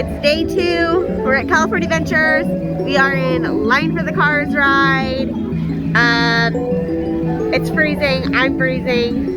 It's day 2. We're at California Adventures. We are in line for the cars ride. It's freezing. I'm freezing.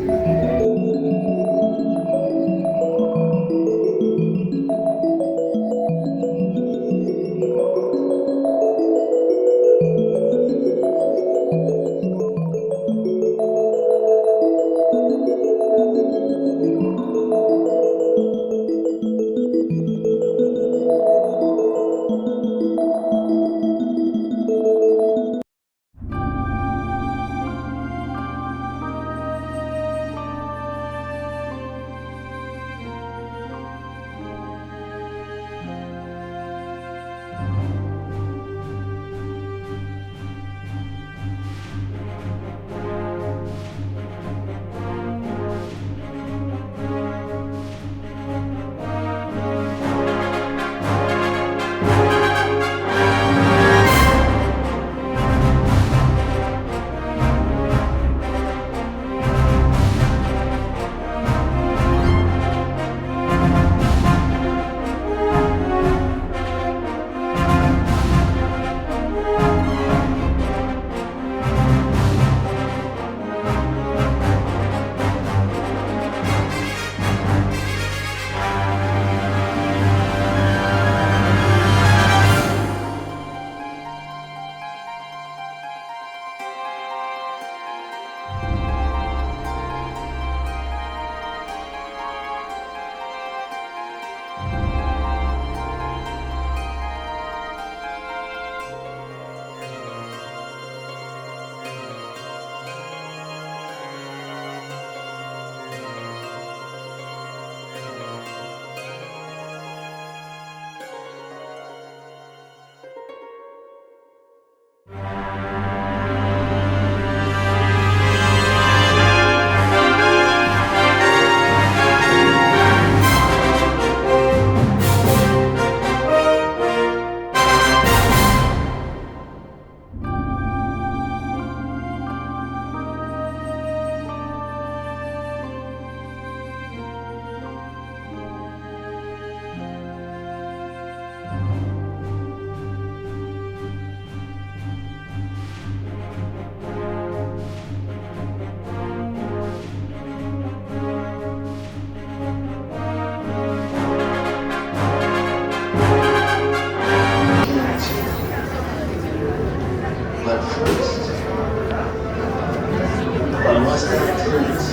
But first, I must have clues.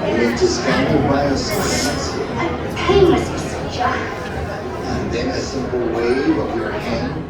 I need to scan the bioscience. A painless procedure. And then a simple wave of your hand.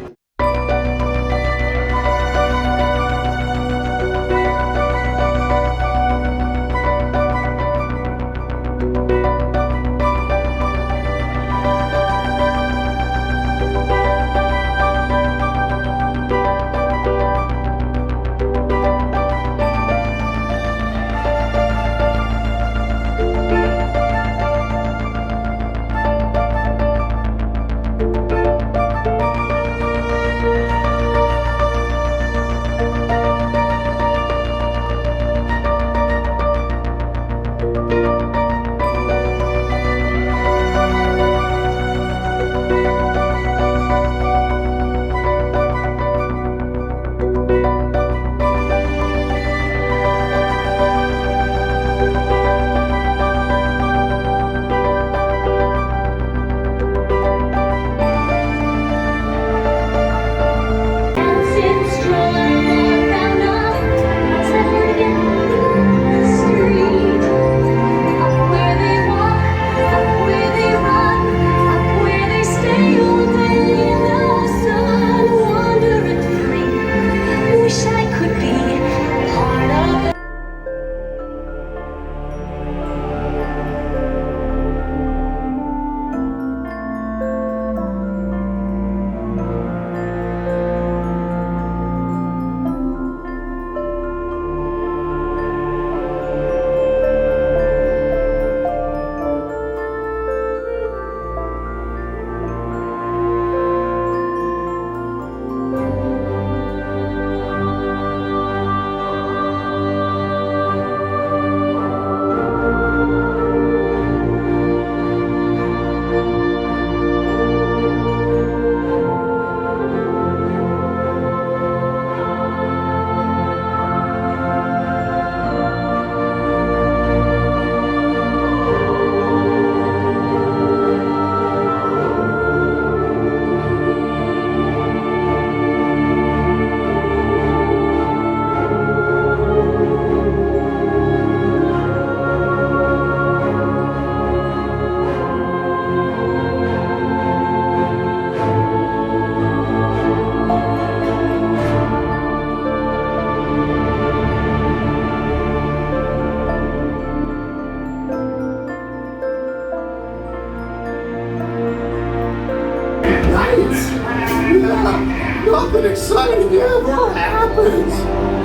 Nothing exciting ever happens.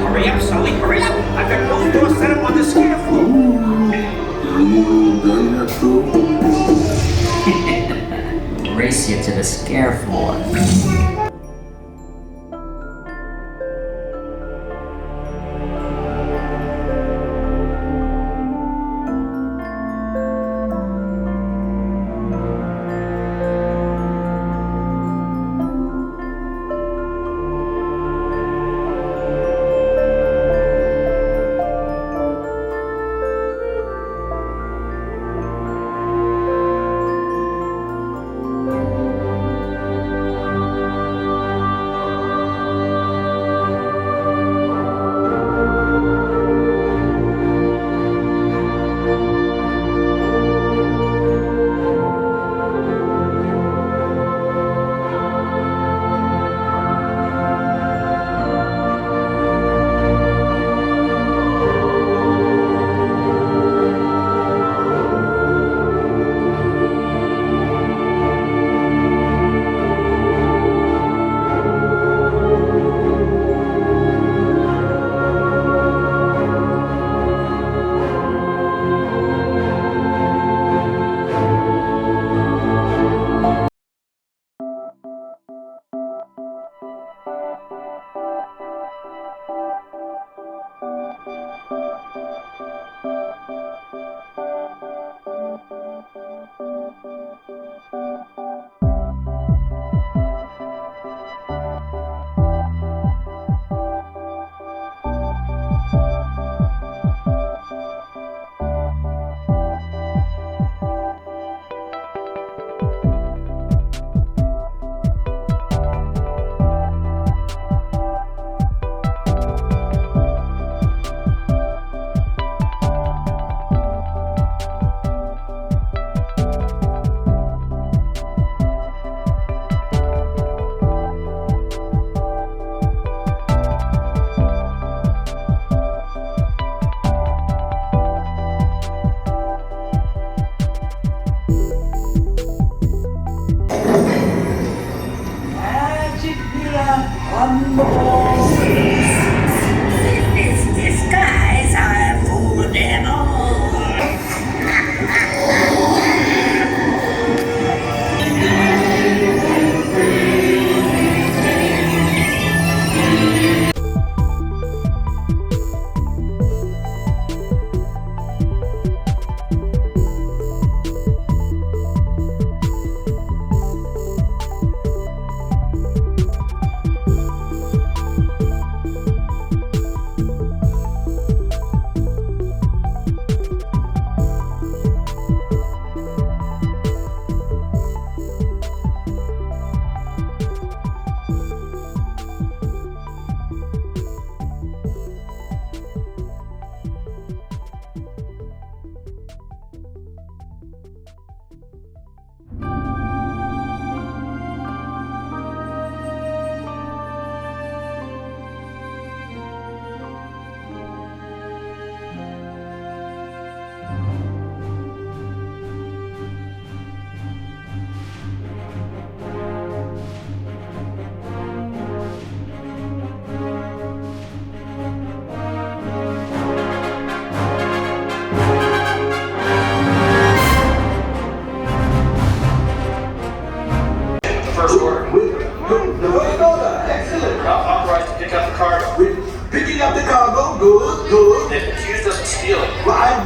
Hurry up, Sully, hurry up! I've got both doors set up on the scare floor. You done that too? Race you to the scare floor.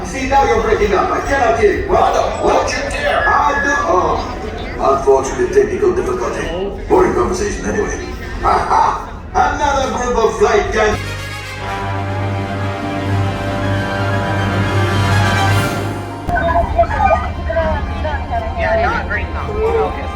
See, now you're breaking up. I cannot hear you. Well, Don't you dare! I do. Oh, unfortunate technical difficulty. Boring conversation anyway. Ha ha! Another group of flight can. Yeah, not right now. Okay.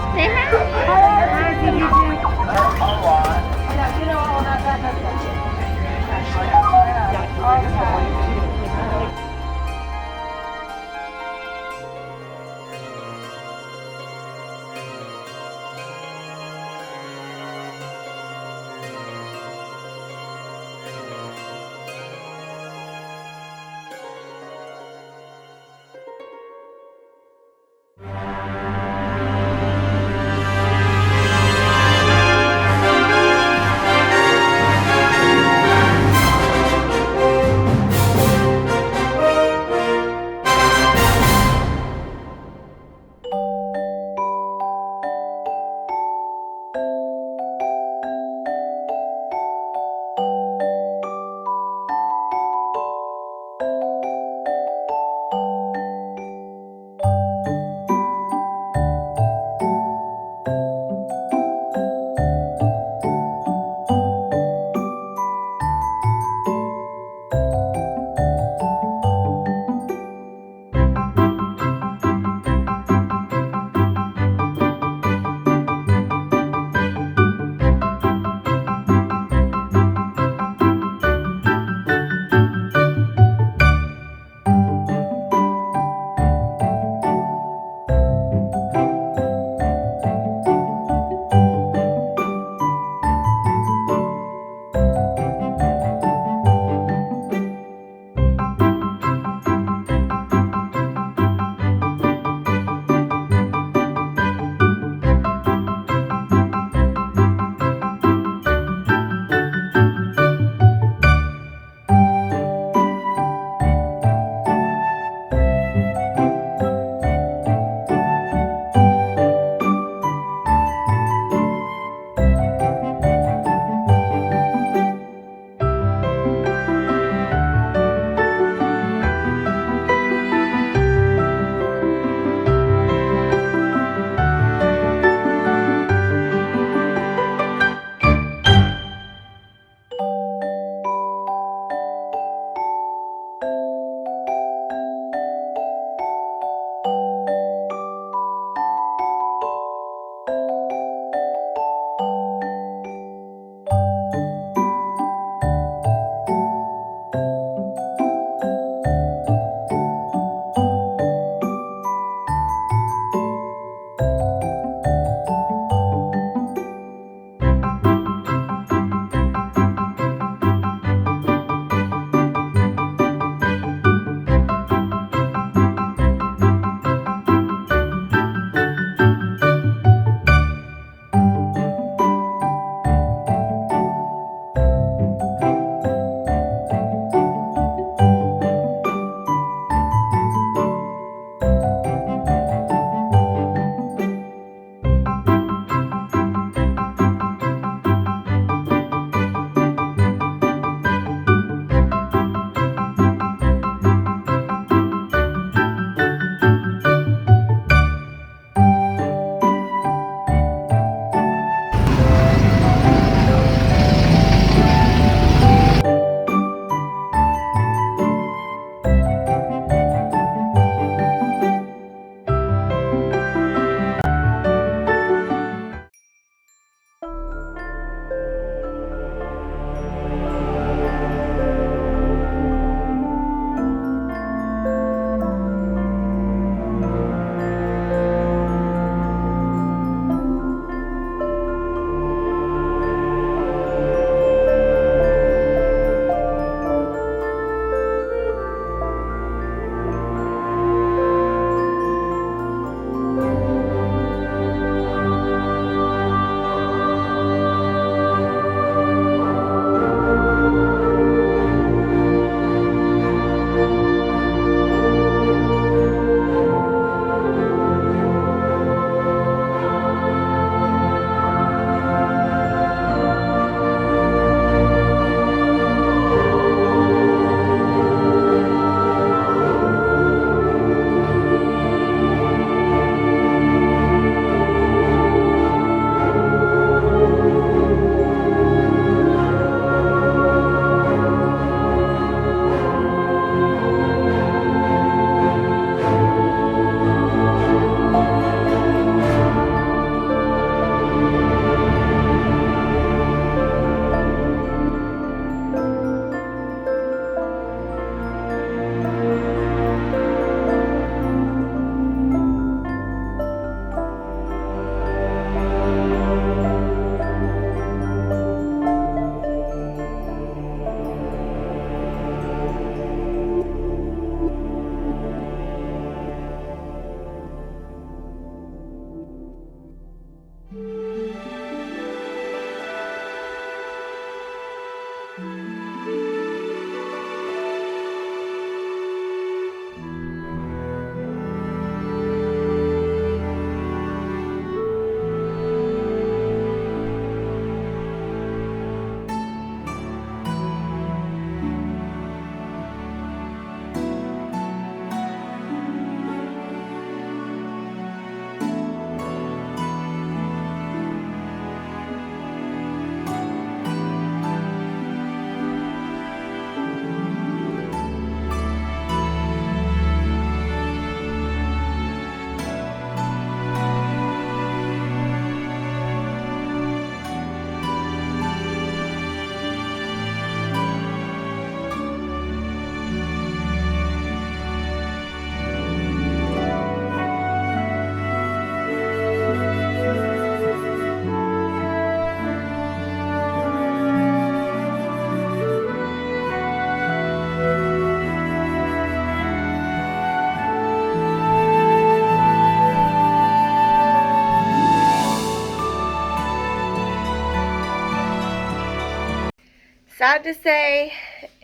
sad to say,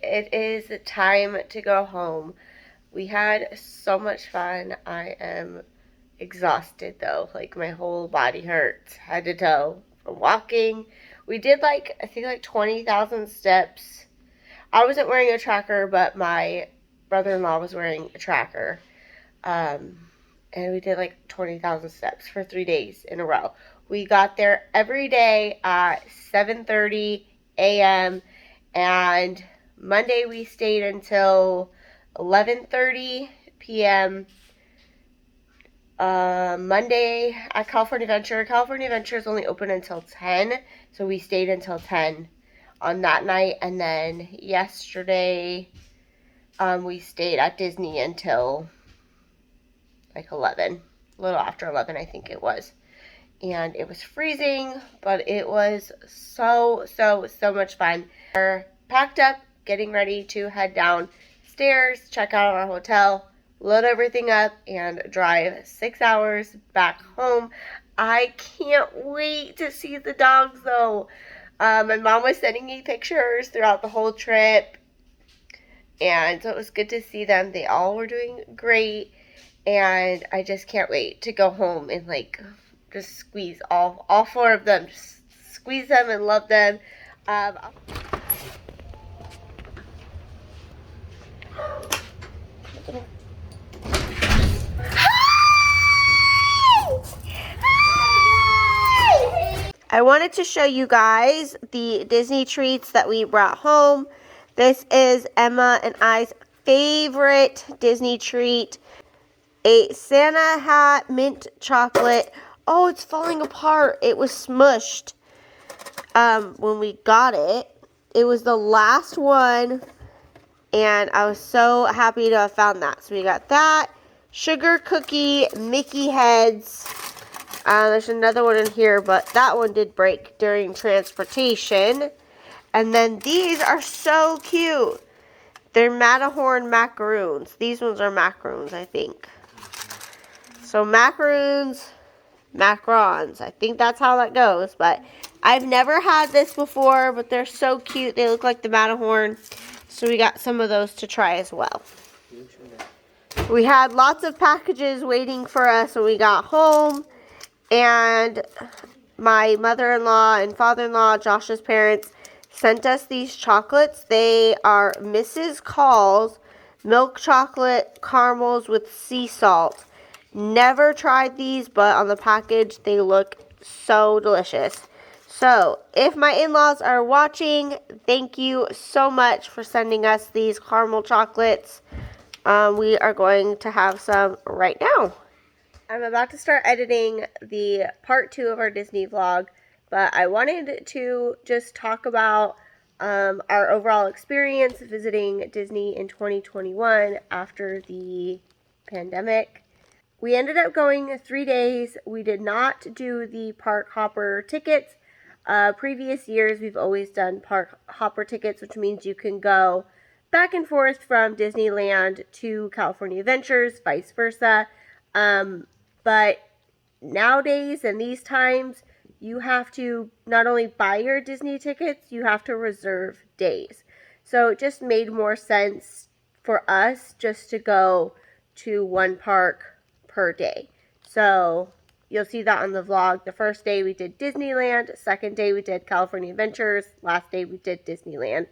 it is time to go home. We had so much fun. I am exhausted though. Like my whole body hurts, head to toe, from walking. We did like, I think like 20,000 steps. I wasn't wearing a tracker, but my brother-in-law was wearing a tracker. And we did like 20,000 steps for 3 days in a row. We got there every day at 7:30 a.m. and Monday we stayed until 11:30 p.m. Monday at California Adventure. California Adventure is only open until 10, so we stayed until 10 on that night. And then yesterday, we stayed at Disney until like 11, a little after 11, I think it was. And it was freezing, but it was so much fun. We're packed up, getting ready to head downstairs, check out our hotel, load everything up, and drive 6 hours back home. I can't wait to see the dogs though. My mom was sending me pictures throughout the whole trip, and so it was good to see them. They all were doing great, and I just can't wait to go home and like just squeeze all 4 of them, just squeeze them and love them. I wanted to show you guys the Disney treats that we brought home. This is Emma and I's favorite Disney treat. A Santa hat mint chocolate. Oh, it's falling apart. It was smushed when we got it. It was the last one, and I was so happy to have found that. So we got that. Sugar cookie Mickey heads. There's another one in here, but that one did break during transportation. And then these are so cute. They're Matterhorn macaroons. These ones are macaroons, I think. So macaroons, macarons. I think that's how that goes. But I've never had this before, but they're so cute. They look like the Matterhorn. So we got some of those to try as well. We had lots of packages waiting for us when we got home. And my mother-in-law and father-in-law, Josh's parents, sent us these chocolates. They are Mrs. Call's milk chocolate caramels with sea salt. Never tried these, but on the package, they look so delicious. So, if my in-laws are watching, thank you so much for sending us these caramel chocolates. We are going to have some right now. I'm about to start editing the part 2 of our Disney vlog, but I wanted to just talk about our overall experience visiting Disney in 2021 after the pandemic. We ended up going 3 days. We did not do the park hopper tickets. Previous years, we've always done park hopper tickets, which means you can go back and forth from Disneyland to California Adventures, vice versa. But nowadays and these times, you have to not only buy your Disney tickets, you have to reserve days. So it just made more sense for us just to go to one park per day. So you'll see that on the vlog. The first day we did Disneyland, second day we did California Adventures, last day we did Disneyland.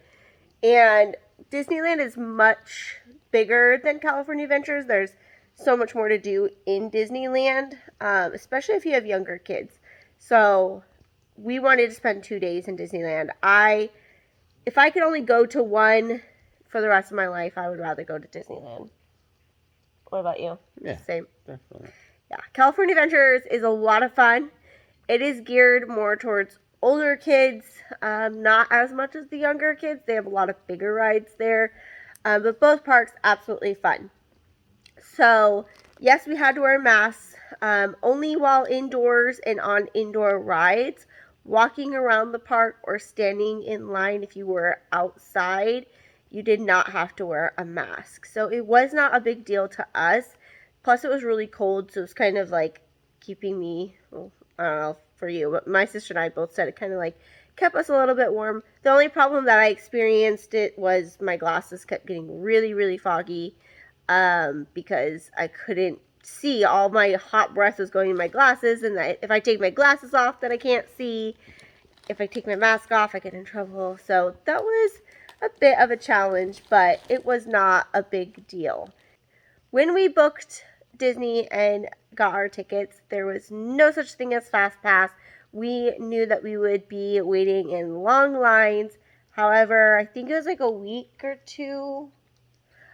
And Disneyland is much bigger than California Adventures. There's so much more to do in Disneyland, especially if you have younger kids. So we wanted to spend 2 days in Disneyland. If I could only go to one for the rest of my life, I would rather go to Disneyland. What about you? Yeah, same. Definitely. Yeah, California Adventures is a lot of fun. It is geared more towards older kids, not as much as the younger kids. They have a lot of bigger rides there, but both parks absolutely fun. So, yes, we had to wear masks, only while indoors and on indoor rides. Walking around the park or standing in line if you were outside, you did not have to wear a mask. So, it was not a big deal to us. Plus, it was really cold, so it was kind of like keeping me, I don't know, for you, but my sister and I both said it kind of like kept us a little bit warm. The only problem that I experienced it was my glasses kept getting really, really foggy, because I couldn't see. All my hot breath was going in my glasses, and if I take my glasses off, then I can't see. If I take my mask off, I get in trouble. So that was a bit of a challenge, but it was not a big deal. When we booked Disney and got our tickets, there was no such thing as Fast Pass. We knew that we would be waiting in long lines. However, I think it was like a week or two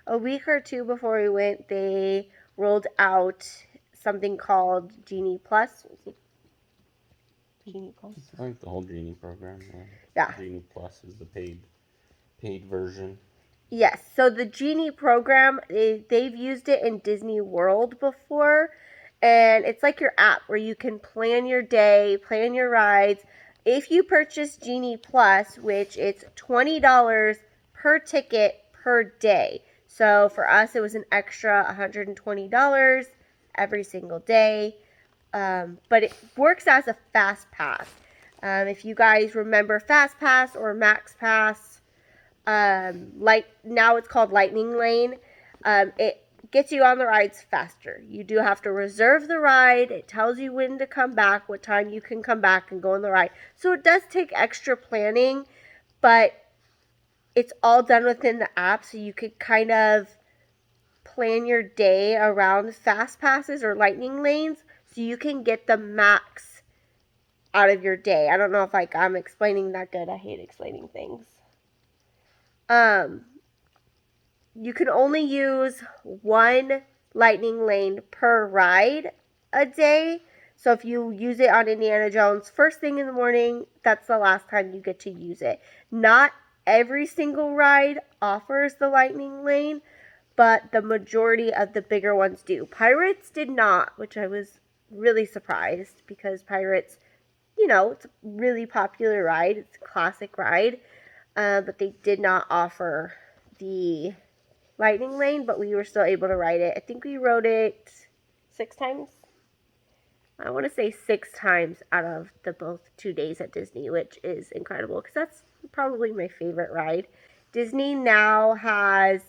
before we went, they rolled out something called Genie Plus. Genie Plus? I think the whole Genie program. Yeah. Genie Plus is the paid version. Yes, so the Genie program, they've used it in Disney World before, and it's like your app where you can plan your day, plan your rides. If you purchase Genie Plus, which it's $20 per ticket per day. So for us, it was an extra $120 every single day, but it works as a Fast Pass. If you guys remember Fast Pass or Max Pass, now it's called Lightning Lane. It gets you on the rides faster. You do have to reserve the ride. It tells you when to come back, what time you can come back and go on the ride. So it does take extra planning, but it's all done within the app, so you could kind of plan your day around fast passes or lightning lanes so you can get the max out of your day. I don't know if I'm explaining that good. I hate explaining things. You can only use one lightning lane per ride a day. So if you use it on Indiana Jones first thing in the morning, that's the last time you get to use it. Not every single ride offers the lightning lane, but the majority of the bigger ones do. Pirates did not, which I was really surprised, because Pirates, it's a really popular ride. It's a classic ride. But they did not offer the lightning lane, but we were still able to ride it. I think we rode it 6 times. I want to say 6 times out of the both 2 days at Disney, which is incredible because that's probably my favorite ride. Disney now has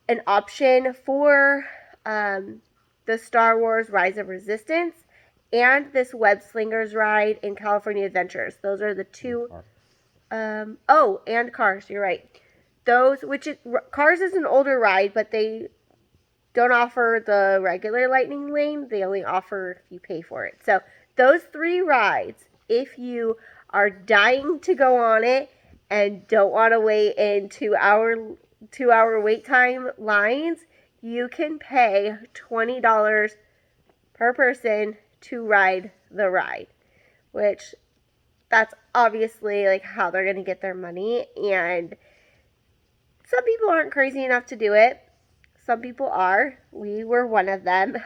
an option for the Star Wars Rise of Resistance and this Web Slingers ride in California Adventures. Those are the two. And Cars, you're right. Cars is an older ride, but they don't offer the regular lightning lane. They only offer if you pay for it. So those 3 rides, if you are dying to go on it and don't want to wait in 2-hour wait time lines, you can pay $20 per person to ride the ride, which that's obviously like how they're going to get their money. And some people aren't crazy enough to do it. Some people are. We were one of them.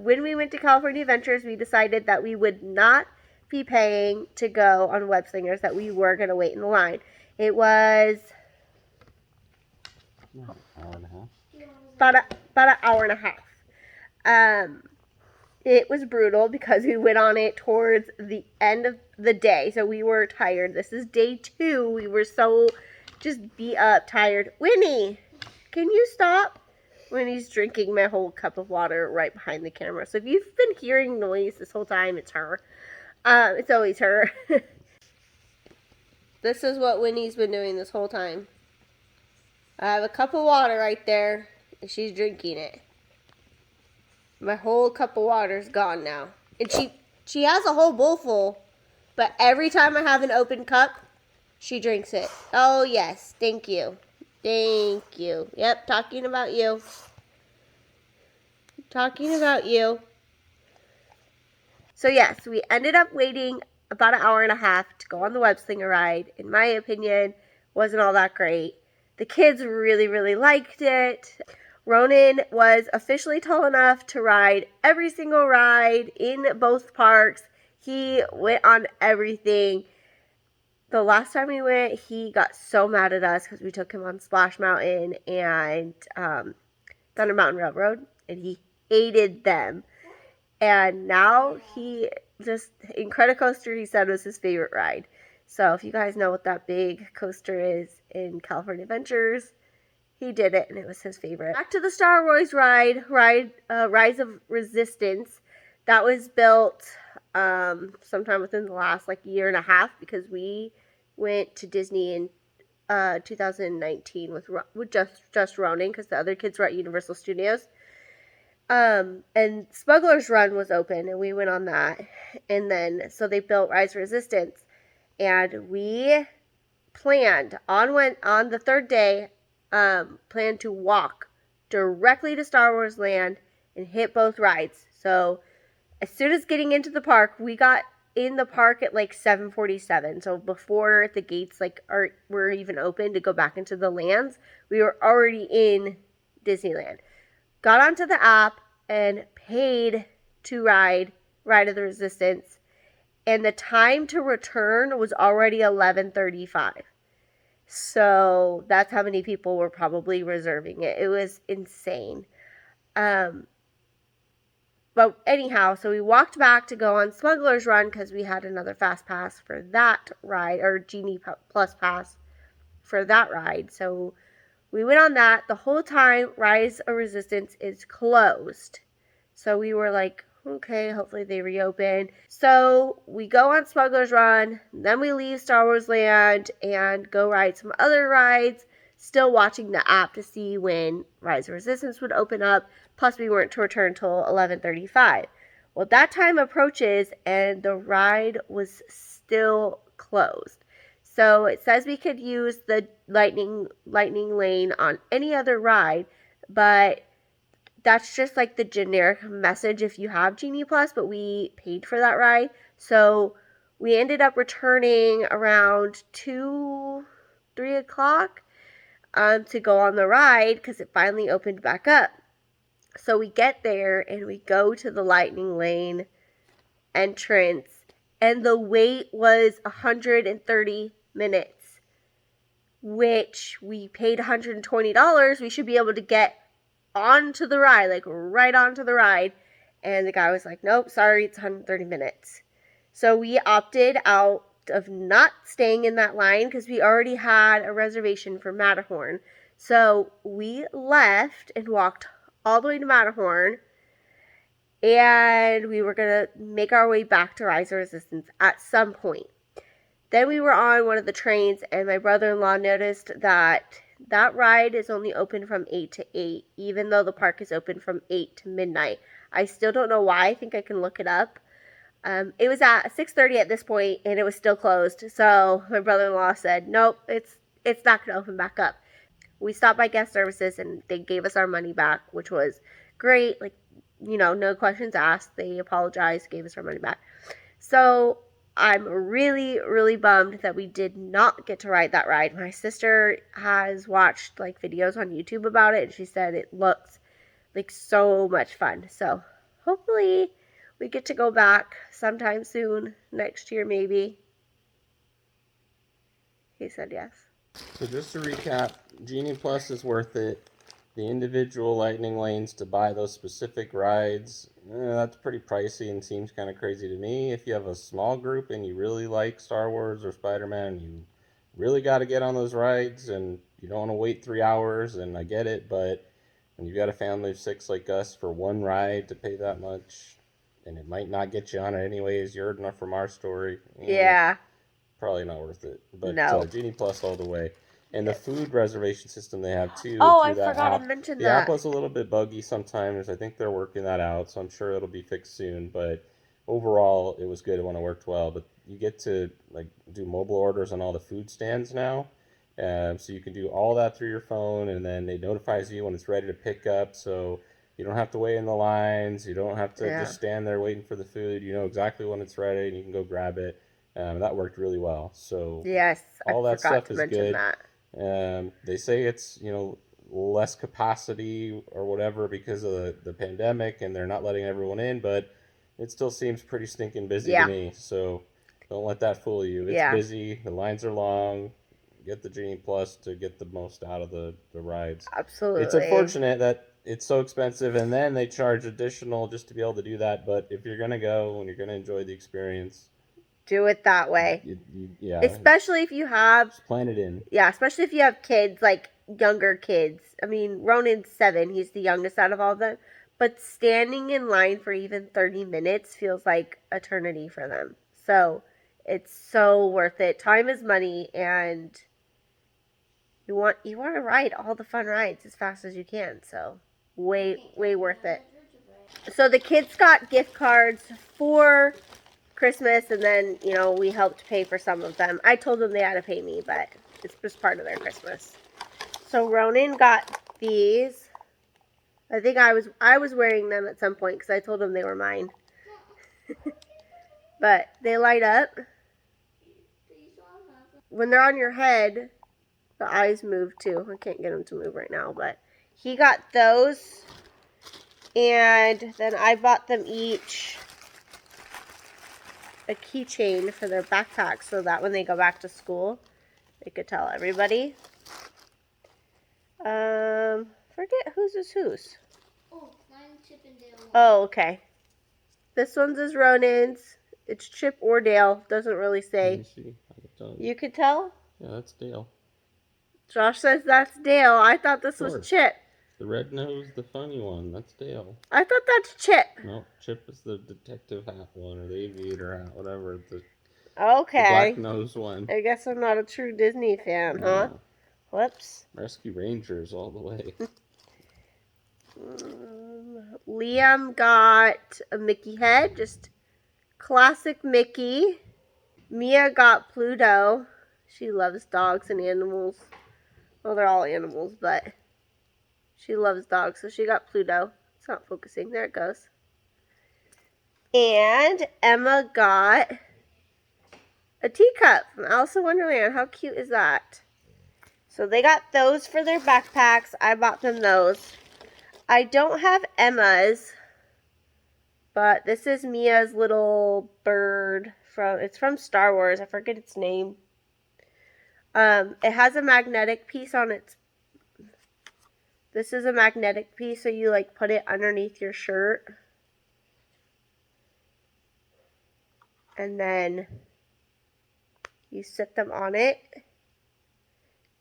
When we went to California Adventures, we decided that we would not be paying to go on Web Slingers, that we were going to wait in the line. It was about an hour and a half. It was brutal because we went on it towards the end of the day, so we were tired. This is day 2. We were so just beat up, tired. Winnie, can you stop? Winnie's drinking my whole cup of water right behind the camera. So if you've been hearing noise this whole time, it's her. It's always her. This is what Winnie's been doing this whole time. I have a cup of water right there, and she's drinking it. My whole cup of water is gone now. And she has a whole bowl full, but every time I have an open cup, she drinks it. Oh, yes. Thank you. Thank you. Yep, talking about you. Talking about you. So, yes, we ended up waiting about an hour and a half to go on the Web Slinger ride. In my opinion, wasn't all that great. The kids really, really liked it. Ronan was officially tall enough to ride every single ride in both parks. He went on everything. The last time we went, he got so mad at us because we took him on Splash Mountain and Thunder Mountain Railroad, and he hated them. And now he just Incredicoaster, he said, was his favorite ride. So if you guys know what that big coaster is in California Adventures, he did it, and it was his favorite. Back to the Star Wars ride, Rise of Resistance. That was built sometime within the last like year and a half, because we went to Disney in 2019 with just Ronan, because the other kids were at Universal Studios. And Smuggler's Run was open, and we went on that. And then so they built Rise of Resistance, and we planned on the third day, planned to walk directly to Star Wars Land and hit both rides. So as soon as getting into the park, we got in the park at like 7:47. So before the gates were even open to go back into the lands, we were already in Disneyland. Got onto the app and paid to ride of the Resistance, and the time to return was already 11:35. So that's how many people were probably reserving it. It was insane. But anyhow, so we walked back to go on Smuggler's Run because we had another fast pass for that ride, or Genie Plus pass for that ride. So we went on that. The whole time, Rise of Resistance is closed. So we were like, okay, hopefully they reopen. So we go on Smuggler's Run, then we leave Star Wars Land and go ride some other rides, still watching the app to see when Rise of Resistance would open up. Plus, we weren't to return until 11:35. Well, that time approaches, and the ride was still closed. So it says we could use the lightning lane on any other ride, but that's just like the generic message if you have Genie Plus, but we paid for that ride. So we ended up returning around 2, 3 o'clock to go on the ride because it finally opened back up. So we get there and we go to the lightning lane entrance, and the wait was 130 minutes, which we paid $120. We should be able to get onto the ride, like right onto the ride. And the guy was like, nope, sorry, it's 130 minutes. So we opted out of not staying in that line because we already had a reservation for Matterhorn. So we left and walked all the way to Matterhorn, and we were going to make our way back to Rise of Resistance at some point. Then we were on one of the trains, and my brother-in-law noticed that ride is only open from 8 to 8, even though the park is open from 8 to midnight. I still don't know why. I think I can look it up. It was at 6:30 at this point, and it was still closed. So my brother-in-law said, nope, it's not going to open back up. We stopped by guest services, and they gave us our money back, which was great. Like, no questions asked. They apologized, gave us our money back. So I'm really, really bummed that we did not get to ride that ride. My sister has watched like videos on YouTube about it, and she said it looks like so much fun. So hopefully we get to go back sometime soon, next year maybe. He said yes. So just to recap, Genie Plus is worth it. The individual lightning lanes to buy those specific rides, that's pretty pricey and seems kind of crazy to me. If you have a small group and you really like Star Wars or Spider-Man, you really got to get on those rides, and you don't want to wait 3 hours, and I get it, but when you've got a family of 6 like us, for one ride to pay that much, and it might not get you on it anyways, you heard enough from our story. Yeah. Probably not worth it. But no. Genie Plus all the way. And the food reservation system they have too. Oh, through I that forgot app. to mention the that. The app was a little bit buggy sometimes. I think they're working that out, so I'm sure it'll be fixed soon. But overall, it was good when it worked well. But you get to like do mobile orders on all the food stands now. So you can do all that through your phone, and then it notifies you when it's ready to pick up. So you don't have to wait in the lines. You don't have to just stand there waiting for the food. You know exactly when it's ready, and you can go grab it. That worked really well. So yes, all that stuff is good. That. They say it's less capacity or whatever because of the pandemic, and they're not letting everyone in, but it still seems pretty stinking busy to me. So don't let that fool you. It's busy. The lines are long. Get the Genie Plus to get the most out of the rides. Absolutely. It's unfortunate that it's so expensive, and then they charge additional just to be able to do that. But if you're gonna go and you're gonna enjoy the experience, do it that way. Yeah. Especially if you have. Just plan it in. Yeah, especially if you have kids, like younger kids. I mean, Ronan's 7. He's the youngest out of all of them. But standing in line for even 30 minutes feels like eternity for them. So it's so worth it. Time is money, and you want to ride all the fun rides as fast as you can. So way worth it. So the kids got gift cards for Christmas, and then, you know, we helped pay for some of them. I told them they had to pay me, but it's just part of their Christmas. So Ronan got these. I think I was wearing them at some point because I told him they were mine. But they light up. When they're on your head, the eyes move too. I can't get them to move right now, but he got those. And then I bought them each a keychain for their backpack so that when they go back to school, they could tell everybody. Forget whose is whose. Oh, mine's Chip and Dale. Oh, okay. This one's is Ronan's. It's Chip or Dale. Doesn't really say. Let me see. I can tell you. You could tell? Yeah, that's Dale. Josh says that's Dale. I thought this was Chip. The red nose, the funny one. That's Dale. I thought that's Chip. No, Chip is the detective hat one, or the aviator hat, whatever. The Okay. black nose one. I guess I'm not a true Disney fan, huh? Whoops. Rescue Rangers all the way. Liam got a Mickey head, just classic Mickey. Mia got Pluto. She loves dogs and animals. Well, they're all animals, but she loves dogs, so she got Pluto. It's not focusing. There it goes. And Emma got a teacup from Alice in Wonderland. How cute is that? So they got those for their backpacks. I bought them those. I don't have Emma's, but this is Mia's little bird. It's from Star Wars. I forget its name. It has a magnetic piece on its. This is a magnetic piece, so you like put it underneath your shirt. And then you sit them on it.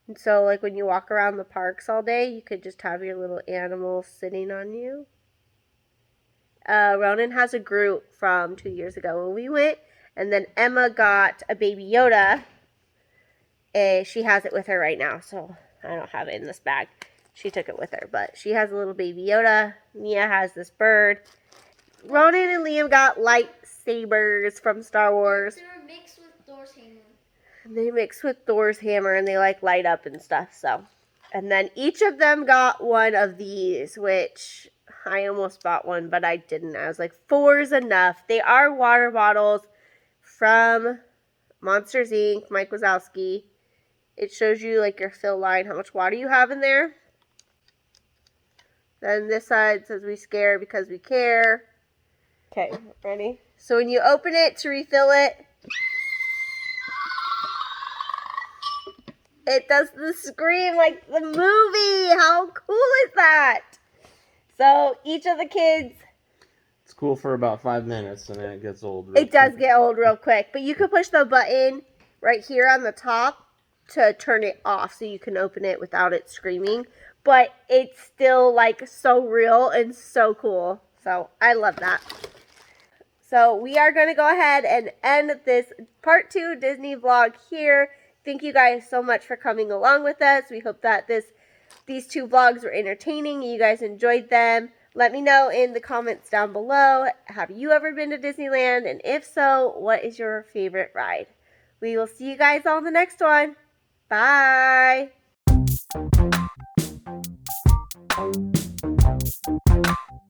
And so, like, when you walk around the parks all day, you could just have your little animal sitting on you. Ronan has a Groot from 2 years ago when we went. And then Emma got a Baby Yoda. She has it with her right now, so I don't have it in this bag. She took it with her, but she has a little Baby Yoda. Mia has this bird. Ronan and Liam got lightsabers from Star Wars. They were mixed with Thor's hammer. They mix with Thor's hammer, and they like light up and stuff. So, and then each of them got one of these, which I almost bought one, but I didn't. I was like, 4's enough. They are water bottles from Monsters Inc. Mike Wazowski. It shows you like your fill line, how much water you have in there. Then this side says we scare because we care. Okay, ready? So when you open it to refill it, it does the scream like the movie. How cool is that? So each of the kids. It's cool for about 5 minutes, and then it gets old. It does get old real quick. But you can push the button right here on the top to turn it off so you can open it without it screaming. But it's still like so real and so cool. So I love that. So we are going to go ahead and end this part 2 Disney vlog here. Thank you guys so much for coming along with us. We hope that these 2 vlogs were entertaining and you guys enjoyed them. Let me know in the comments down below, have you ever been to Disneyland? And if so, what is your favorite ride? We will see you guys on the next one. Bye.